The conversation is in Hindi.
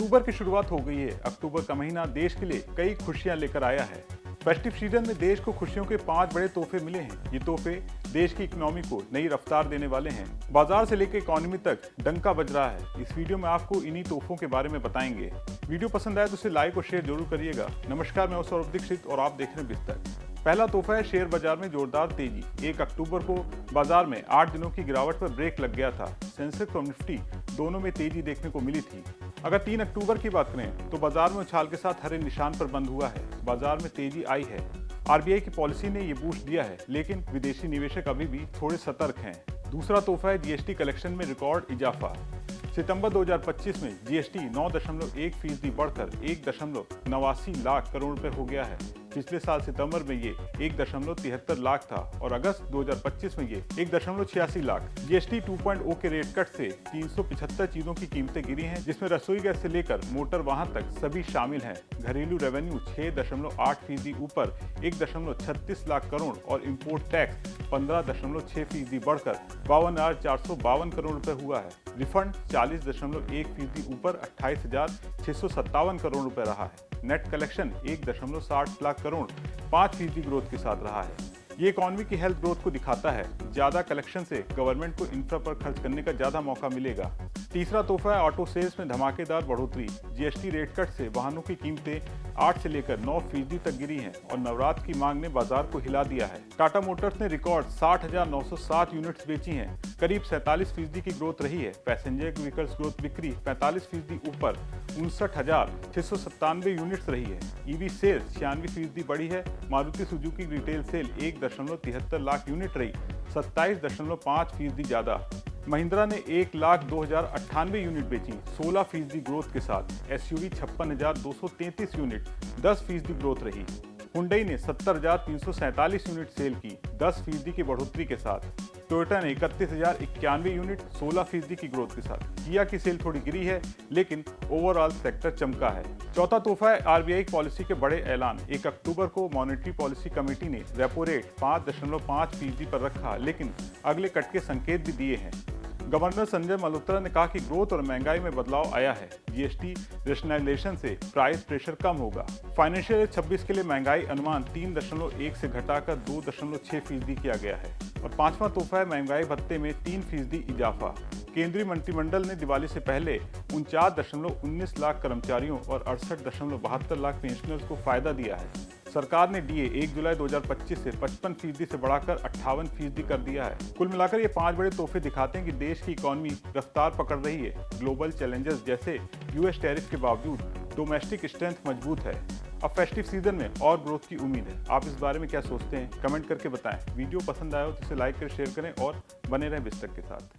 अक्टूबर की शुरुआत हो गई है। अक्टूबर का महीना देश के लिए कई खुशियां लेकर आया है। फेस्टिव सीजन में देश को खुशियों के 5 बड़े तोहफे मिले हैं। ये तोहफे देश की इकोनॉमी को नई रफ्तार देने वाले हैं। बाजार से लेकर इकोनॉमी तक डंका बज रहा है। इस वीडियो में आपको इन्हीं तोहफों के बारे में बताएंगे। वीडियो पसंद आए तो इसे लाइक और शेयर जरूर करिएगा। नमस्कार, मैं हूं सौरभ दीक्षित और आप देख रहे हैं बिस्तर। पहला तोहफा है शेयर बाजार में जोरदार तेजी। 1 अक्टूबर को बाजार में 8 दिनों की गिरावट पर ब्रेक लग गया था। सेंसेक्स और निफ्टी दोनों में तेजी देखने को मिली थी। अगर 3 अक्टूबर की बात करें तो बाजार में उछाल के साथ हरे निशान पर बंद हुआ है। बाजार में तेजी आई है। आरबीआई की पॉलिसी ने ये बूस्ट दिया है, लेकिन विदेशी निवेशक अभी भी थोड़े सतर्क हैं। दूसरा तोहफा है जीएसटी कलेक्शन में रिकॉर्ड इजाफा। सितंबर 2025 में जीएसटी 9.1% बढ़कर 1.89 लाख करोड़ रुपए हो गया है। पिछले साल सितंबर में ये 1.73 लाख था और अगस्त 2025 में ये 1.86 लाख। जीएसटी 2.0 के रेट कट से 375 चीजों की कीमतें गिरी हैं, जिसमें रसोई गैस से लेकर मोटर वाहन तक सभी शामिल हैं। घरेलू रेवेन्यू 6.8% ऊपर 1.36 लाख करोड़ और इम्पोर्ट टैक्स 15.6% बढ़कर 52,452 करोड़ रुपए हुआ है। रिफंड 40.1% ऊपर 28,657 करोड़ रुपए रहा है। Net collection 1.60 lakh crore 5% growth के साथ रहा है। ये इकोनॉमी की हेल्थ ग्रोथ को दिखाता है। ज्यादा कलेक्शन से गवर्नमेंट को इंफ्रा पर खर्च करने का ज्यादा मौका मिलेगा। तीसरा तोहफा है ऑटो सेल्स में धमाकेदार बढ़ोतरी। जीएसटी रेट कट से वाहनों की कीमतें 8 से लेकर 9% तक गिरी हैं और नवरात्र की मांग ने बाजार को हिला दिया है। टाटा मोटर्स ने रिकॉर्ड 60,907 यूनिट्स बेची हैं। करीब 47% की ग्रोथ रही है। पैसेंजर व्हीकल्स ग्रोथ बिक्री 45% ऊपर 59,697 यूनिट्स रही है। ईवी सेल्स 96% बढ़ी है। मारुति सुजुकी की रिटेल सेल 1.73 लाख यूनिट रही, 27.5% ज्यादा। महिंद्रा ने 1,02,098 यूनिट बेची, 16% ग्रोथ के साथ। एसयूवी 56,233 यूनिट, 10% ग्रोथ रही। हुंडई ने 70,347 यूनिट सेल की, 10% की बढ़ोतरी के साथ। टोयोटा ने 31,091 यूनिट, 16% की ग्रोथ के साथ। किया की सेल थोड़ी गिरी है, लेकिन ओवरऑल सेक्टर चमका है। चौथा तोहफा है आरबीआई पॉलिसी के बड़े ऐलान। 1 अक्टूबर को मॉनेटरी पॉलिसी कमेटी ने रेपो रेट 5.5% पर रखा, लेकिन अगले कट के संकेत भी दिए हैं। गवर्नर संजय मल्होत्रा ने कहा कि ग्रोथ और महंगाई में बदलाव आया है। जीएसटी रेशनलाइजेशन से प्राइस प्रेशर कम होगा। फाइनेंशियल ईयर 26 के लिए महंगाई अनुमान 3.1 से घटाकर 2.6% किया गया है। और पांचवा तोहफा है महंगाई भत्ते में 3% इजाफा। केंद्रीय मंत्रिमंडल ने दिवाली से पहले 49.19 लाख कर्मचारियों और 68.72 लाख पेंशनर्स को फायदा दिया है। सरकार ने डीए 1 जुलाई 2025 से 55% से बढ़ाकर 58% कर दिया है। कुल मिलाकर ये 5 बड़े तोहफे दिखाते हैं कि देश की इकोनॉमी रफ्तार पकड़ रही है। ग्लोबल चैलेंजेस जैसे यूएस टैरिफ के बावजूद डोमेस्टिक स्ट्रेंथ मजबूत है। अब फेस्टिव सीजन में और ग्रोथ की उम्मीद है। आप इस बारे में क्या सोचते हैं? कमेंट करके बताएं। वीडियो पसंद आया हो तो इसे लाइक करें, शेयर करें और बने रहें बिस्तर के साथ।